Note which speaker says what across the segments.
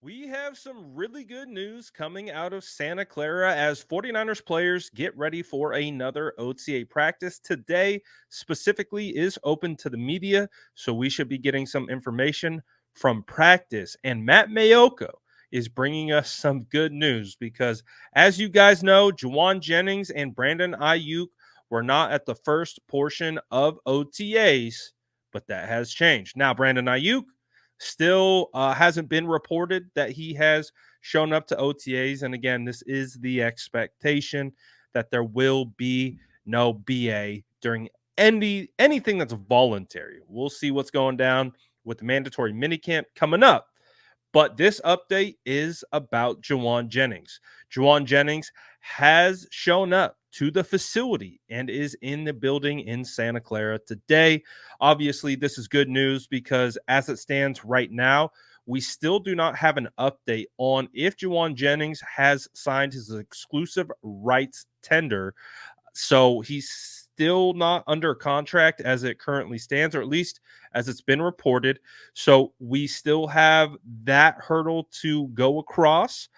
Speaker 1: We have some really good news coming out of Santa Clara as 49ers players get ready for another OTA practice. Today, specifically, is open to the media, so we should be getting some information from practice. And Matt Mayoko is bringing us some good news because, as you guys know, Jauan Jennings and Brandon Ayuk were not at the first portion of OTAs, but that has changed. Now, Brandon Ayuk still hasn't been reported that he has shown up to OTAs. And again, this is the expectation that there will be no BA during anything that's voluntary. We'll see what's going down with the mandatory minicamp coming up. But this update is about Jauan Jennings. Jauan Jennings has shown up to the facility and is in the building in Santa Clara today. Obviously, this is good news because as it stands right now, we still do not have an update on if Jauan Jennings has signed his exclusive rights tender. So he's still not under contract as it currently stands, or at least as it's been reported. So we still have that hurdle to go across.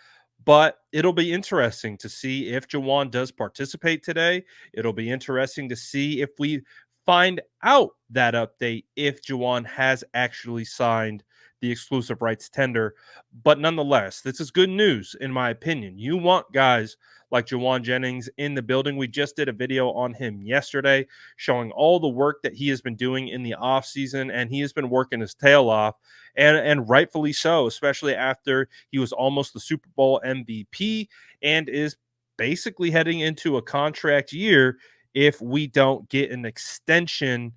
Speaker 1: But it'll be interesting to see if Jauan does participate today. It'll be interesting to see if we find out that update if Jauan has actually signed the exclusive rights tender. But nonetheless, this is good news, in my opinion. You want guys like Jauan Jennings in the building. We just did a video on him yesterday showing all the work that he has been doing in the offseason, and he has been working his tail off, and rightfully so, especially after he was almost the Super Bowl MVP and is basically heading into a contract year if we don't get an extension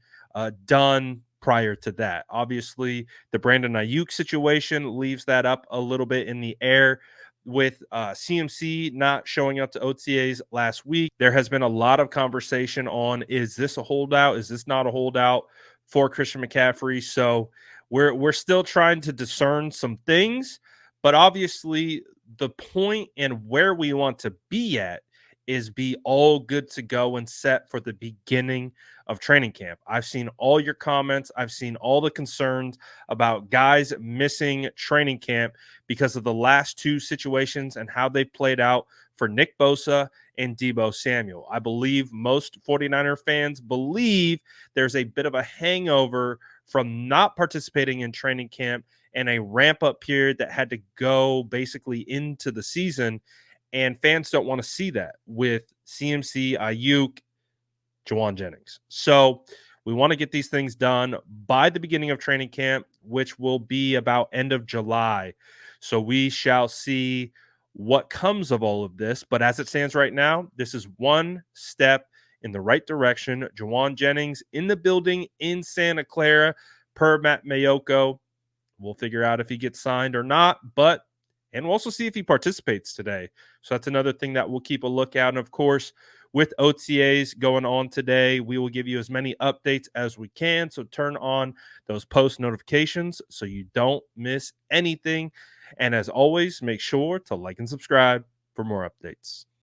Speaker 1: done prior to that. Obviously, the Brandon Ayuk situation leaves that up a little bit in the air. With CMC not showing up to OTAs last week, there has been a lot of conversation on, is this a holdout? Is this not a holdout for Christian McCaffrey? So we're still trying to discern some things, but obviously the point and where we want to be at is be all good to go and set for the beginning of training camp. I've seen all your comments. I've seen all the concerns about guys missing training camp because of the last two situations and how they played out for Nick Bosa and Debo Samuel. I believe most 49er fans believe there's a bit of a hangover from not participating in training camp and a ramp up period that had to go basically into the season. And fans don't want to see that with CMC, Ayuk, Jauan Jennings. So we want to get these things done by the beginning of training camp, which will be about end of July. So we shall see what comes of all of this. But as it stands right now, this is one step in the right direction. Jauan Jennings in the building in Santa Clara, per Matt Mayoko. We'll figure out if he gets signed or not, and we'll also see if he participates today. So that's another thing that we'll keep a lookout. And of course, with OTAs going on today, we will give you as many updates as we can. So turn on those post notifications so you don't miss anything. And as always, make sure to like and subscribe for more updates.